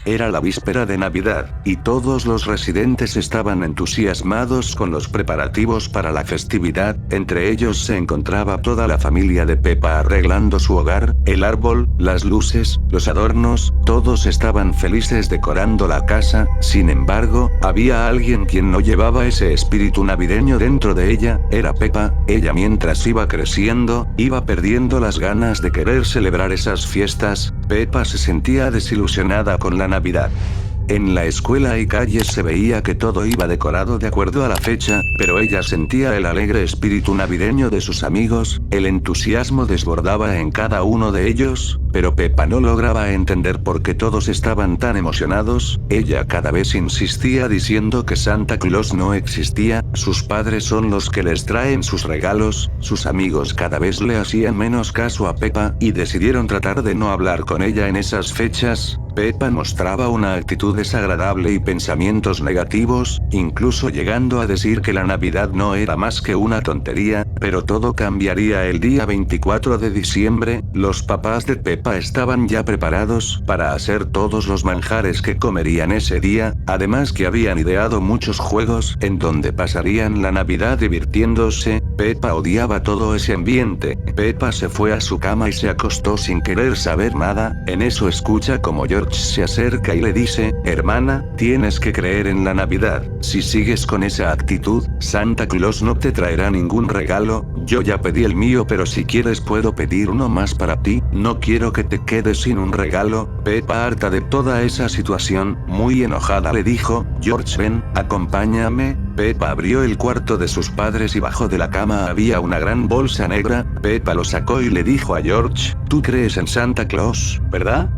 Era la víspera de Navidad, y todos los residentes estaban entusiasmados con los preparativos para la festividad. Entre ellos se encontraba toda la familia de Peppa arreglando su hogar, el árbol, las luces, los adornos, todos estaban felices decorando la casa. Sin embargo, había alguien quien no llevaba ese espíritu navideño dentro de ella, era Peppa. Ella, mientras iba creciendo, iba perdiendo las ganas de querer celebrar esas fiestas. Peppa se sentía desilusionada con la Navidad. En la escuela y calles se veía que todo iba decorado de acuerdo a la fecha, pero ella sentía el alegre espíritu navideño de sus amigos, el entusiasmo desbordaba en cada uno de ellos, pero Peppa no lograba entender por qué todos estaban tan emocionados. Ella cada vez insistía diciendo que Santa Claus no existía, sus padres son los que les traen sus regalos. Sus amigos cada vez le hacían menos caso a Peppa, y decidieron tratar de no hablar con ella en esas fechas. Peppa mostraba una actitud desagradable y pensamientos negativos, incluso llegando a decir que la Navidad no era más que una tontería, pero todo cambiaría el día 24 de diciembre. Los papás de Peppa estaban ya preparados para hacer todos los manjares que comerían ese día, además que habían ideado muchos juegos en donde pasarían la Navidad divirtiéndose. Peppa odiaba todo ese ambiente. Peppa se fue a su cama y se acostó sin querer saber nada. En eso escucha como George se acerca y le dice: hermana, tienes que creer en la Navidad. Si sigues con esa actitud, Santa Claus no te traerá ningún regalo. Yo ya pedí el mío, pero si quieres puedo pedir uno más para ti. No quiero que te quedes sin un regalo. Peppa, harta de toda esa situación, muy enojada le dijo: George, ven, acompáñame. Peppa abrió el cuarto de sus padres y bajo de la cama había una gran bolsa negra. Peppa lo sacó y le dijo a George: ¿tú crees en Santa Claus, verdad?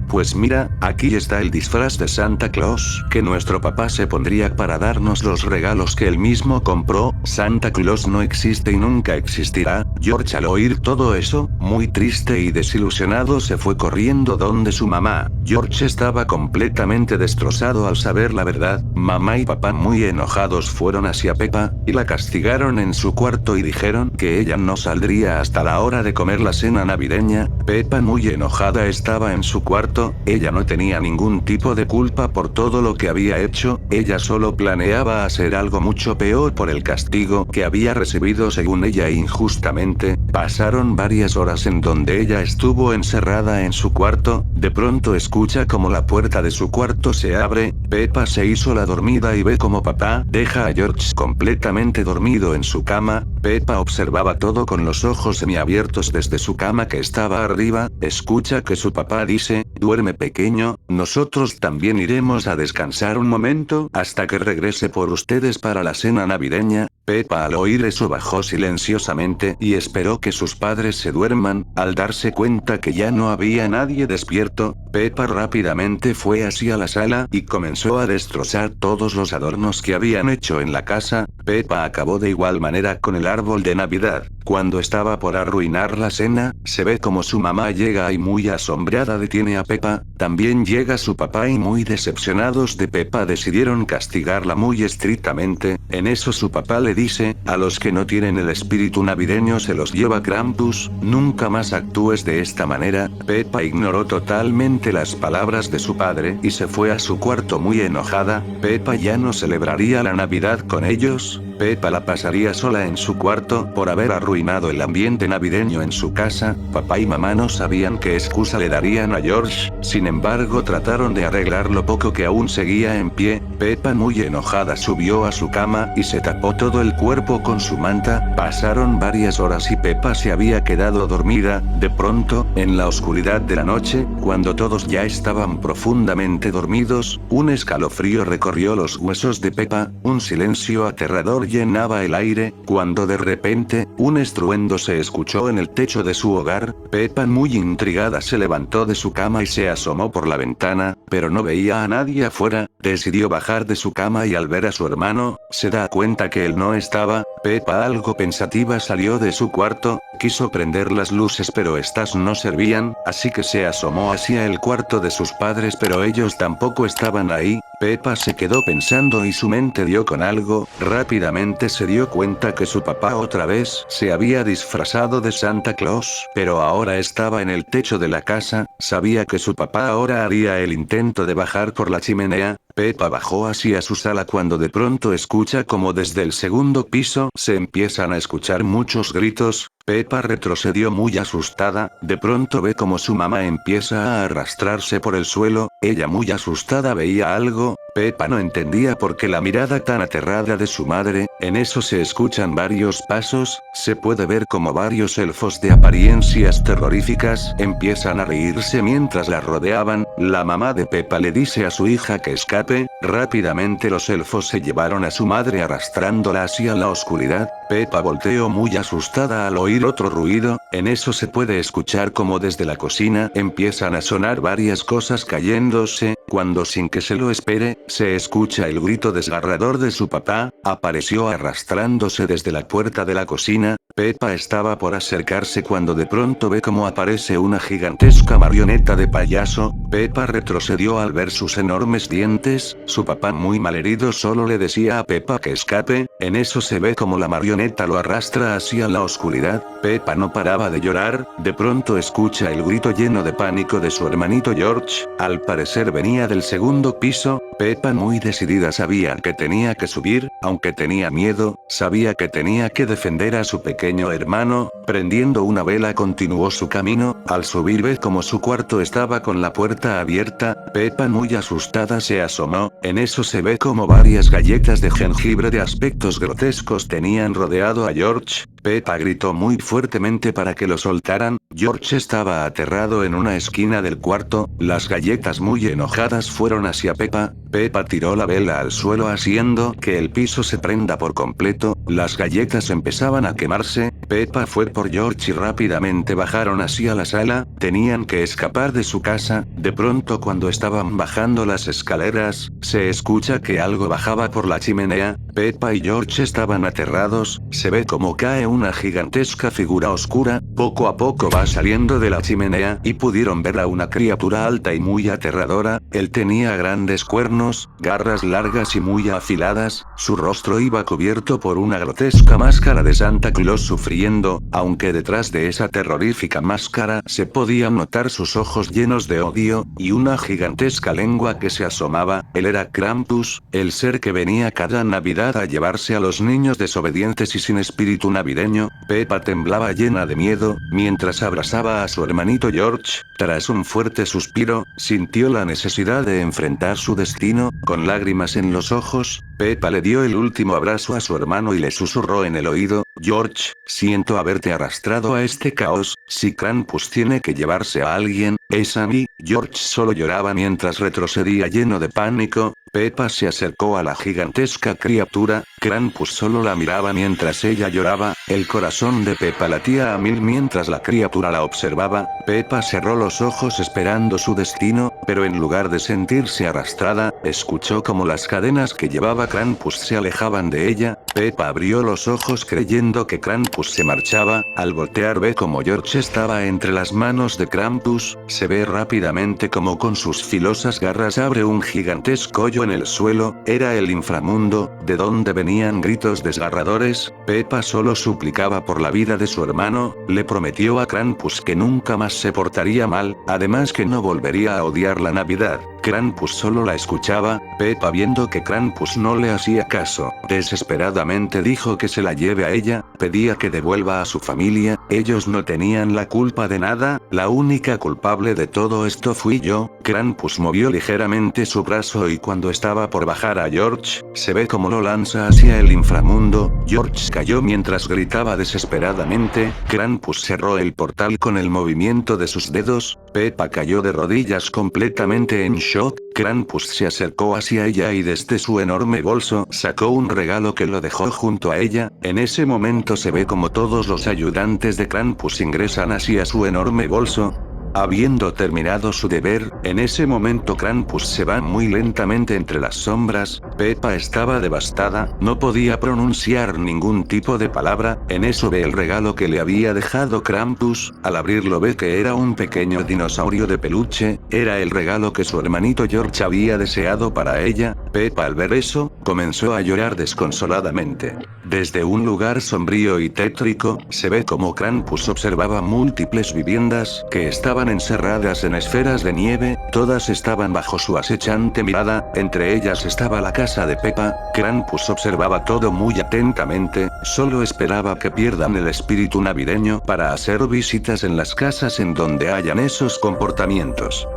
Pues mira, aquí está el disfraz de Santa Claus que nuestro papá se pondría para darnos los regalos que él mismo compró. Santa Claus no existe y nunca existirá. George, al oír todo eso, muy triste y desilusionado, se fue corriendo donde su mamá. George estaba completamente destrozado al saber la verdad. Mamá y papá, muy enojados, fueron hacia Peppa y la castigaron en su cuarto y dijeron que ella no saldría hasta la hora de comer la cena navideña. Peppa, muy enojada, estaba en su cuarto. Ella no tenía ningún tipo de culpa por todo lo que había hecho, ella solo planeaba hacer algo mucho peor por el castigo que había recibido según ella injustamente. Pasaron varias horas en donde ella estuvo encerrada en su cuarto. De pronto escucha como la puerta de su cuarto se abre. Peppa se hizo la dormida y ve como papá deja a George completamente dormido en su cama. Peppa observaba todo con los ojos semiabiertos desde su cama que estaba arriba. Escucha que su papá dice: duerme, pequeño, nosotros también iremos a descansar un momento hasta que regrese por ustedes para la cena navideña. Peppa, al oír eso, bajó silenciosamente y esperó que sus padres se duerman. Al darse cuenta que ya no había nadie despierto, Peppa rápidamente fue hacia la sala y comenzó a destrozar todos los adornos que habían hecho en la casa. Peppa acabó de igual manera con el árbol de Navidad. Cuando estaba por arruinar la cena, se ve como su mamá llega y muy asombrada detiene a Peppa. También llega su papá y muy decepcionados de Peppa decidieron castigarla muy estrictamente. En eso su papá le dice: a los que no tienen el espíritu navideño se los lleva Krampus, nunca más actúes de esta manera. Peppa ignoró totalmente las palabras de su padre y se fue a su cuarto muy enojada. Peppa ya no celebraría la Navidad con ellos. Peppa la pasaría sola en su cuarto por haber arruinado el ambiente navideño en su casa. Papá y mamá no sabían qué excusa le darían a George, sin embargo trataron de arreglar lo poco que aún seguía en pie. Peppa, muy enojada, subió a su cama y se tapó todo el cuerpo con su manta. Pasaron varias horas y Peppa se había quedado dormida. De pronto, en la oscuridad de la noche, cuando todos ya estaban profundamente dormidos, un escalofrío recorrió los huesos de Peppa, un silencio aterrador llenaba el aire, cuando de repente, un estruendo se escuchó en el techo de su hogar. Peppa, muy intrigada, se levantó de su cama y se asomó por la ventana, pero no veía a nadie afuera. Decidió bajar de su cama y al ver a su hermano, se da cuenta que él no estaba. Peppa, algo pensativa, salió de su cuarto, quiso prender las luces pero estas no servían, así que se asomó hacia el cuarto de sus padres pero ellos tampoco estaban ahí. Peppa se quedó pensando y su mente dio con algo, rápidamente se dio cuenta que su papá otra vez se había disfrazado de Santa Claus, pero ahora estaba en el techo de la casa, sabía que su papá ahora haría el intento de bajar por la chimenea. Peppa bajó hacia su sala cuando de pronto escucha como desde el segundo piso se empiezan a escuchar muchos gritos. Peppa retrocedió muy asustada, de pronto ve como su mamá empieza a arrastrarse por el suelo, ella muy asustada veía algo, Peppa no entendía por qué la mirada tan aterrada de su madre, en eso se escuchan varios pasos, se puede ver como varios elfos de apariencias terroríficas empiezan a reírse mientras la rodeaban, la mamá de Peppa le dice a su hija que escape, rápidamente los elfos se llevaron a su madre arrastrándola hacia la oscuridad, Peppa volteó muy asustada al oír otro ruido, en eso se puede escuchar como desde la cocina empiezan a sonar varias cosas cayéndose, cuando sin que se lo espere, se escucha el grito desgarrador de su papá, apareció arrastrándose desde la puerta de la cocina, Peppa estaba por acercarse cuando de pronto ve como aparece una gigantesca marioneta de payaso, Peppa retrocedió al ver sus enormes dientes, su papá muy malherido solo le decía a Peppa que escape, en eso se ve como la marioneta lo arrastra hacia la oscuridad, Peppa no paraba de llorar, de pronto escucha el grito lleno de pánico de su hermanito George, al parecer venía del segundo piso, Peppa muy decidida sabía que tenía que subir, aunque tenía miedo, sabía que tenía que defender a su pequeño hermano, prendiendo una vela continuó su camino, al subir ve como su cuarto estaba con la puerta abierta, Peppa muy asustada se asomó, en eso se ve como varias galletas de jengibre de aspectos grotescos tenían rodeado a George, Peppa gritó muy fuertemente para que lo soltaran, George estaba aterrado en una esquina del cuarto, las galletas muy enojadas fueron hacia Peppa, Peppa tiró la vela al suelo haciendo que el piso se prenda por completo, las galletas empezaban a quemarse, Peppa fue por George y rápidamente bajaron hacia la sala, tenían que escapar de su casa, de pronto cuando estaban bajando las escaleras, se escucha que algo bajaba por la chimenea, Peppa y George estaban aterrados, se ve como cae una gigantesca figura oscura, poco a poco va saliendo de la chimenea y pudieron ver a una criatura alta y muy aterradora, él tenía grandes cuernos, garras largas y muy afiladas, su rostro iba cubierto por una grotesca máscara de Santa Claus sufriendo, aunque detrás de esa terrorífica máscara se podían notar sus ojos llenos de odio, y una gigantesca lengua que se asomaba, él era Krampus, el ser que venía cada Navidad a llevarse a los niños desobedientes y sin espíritu navideño, Peppa temblaba llena de miedo, mientras abrazaba a su hermanito George, tras un fuerte suspiro, sintió la necesidad de enfrentar su destino, con lágrimas en los ojos, Peppa le dio el último abrazo a su hermano y le susurró en el oído, George, siento haberte arrastrado a este caos, si Krampus tiene que llevarse a alguien, es a mí, George solo lloraba mientras retrocedía lleno de pánico, Peppa se acercó a la gigantesca criatura, Krampus solo la miraba mientras ella lloraba, el corazón de Peppa latía a mil mientras la criatura la observaba, Peppa cerró los ojos esperando su destino, pero en lugar de sentirse arrastrada, escuchó como las cadenas que llevaba Krampus se alejaban de ella, Peppa abrió los ojos creyendo que Krampus se marchaba, al voltear ve como George estaba entre las manos de Krampus, se ve rápidamente como con sus filosas garras abre un gigantesco hoyo en el suelo, era el inframundo, de donde venían gritos desgarradores, Peppa solo suplicaba por la vida de su hermano, le prometió a Krampus que nunca más se portaría mal, además que no volvería a odiar la Navidad. Krampus solo la escuchaba, Peppa viendo que Krampus no le hacía caso, desesperadamente dijo que se la lleve a ella, pedía que devuelva a su familia, ellos no tenían la culpa de nada, la única culpable de todo esto fui yo, Krampus movió ligeramente su brazo y cuando estaba por bajar a George, se ve como lo lanza hacia el inframundo, George cayó mientras gritaba desesperadamente, Krampus cerró el portal con el movimiento de sus dedos, Peppa cayó de rodillas completamente en shock, Krampus se acercó hacia ella y desde su enorme bolso sacó un regalo que lo dejó junto a ella, en ese momento se ve como todos los ayudantes de Krampus ingresan hacia su enorme bolso. Habiendo terminado su deber, en ese momento Krampus se va muy lentamente entre las sombras, Peppa estaba devastada, no podía pronunciar ningún tipo de palabra. En eso ve el regalo que le había dejado Krampus. Al abrirlo ve que era un pequeño dinosaurio de peluche. Era el regalo que su hermanito George había deseado para ella. Peppa al ver eso, comenzó a llorar desconsoladamente. Desde un lugar sombrío y tétrico, se ve como Krampus observaba múltiples viviendas que estaban encerradas en esferas de nieve. Todas estaban bajo su acechante mirada. Entre ellas estaba la casa de Peppa. Krampus observaba todo muy atentamente, solo esperaba que pierdan el espíritu navideño para hacer visitas en las casas en donde hayan esos comportamientos.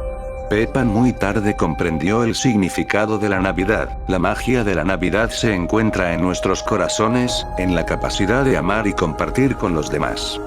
Peppa muy tarde comprendió el significado de la Navidad. La magia de la Navidad se encuentra en nuestros corazones, en la capacidad de amar y compartir con los demás.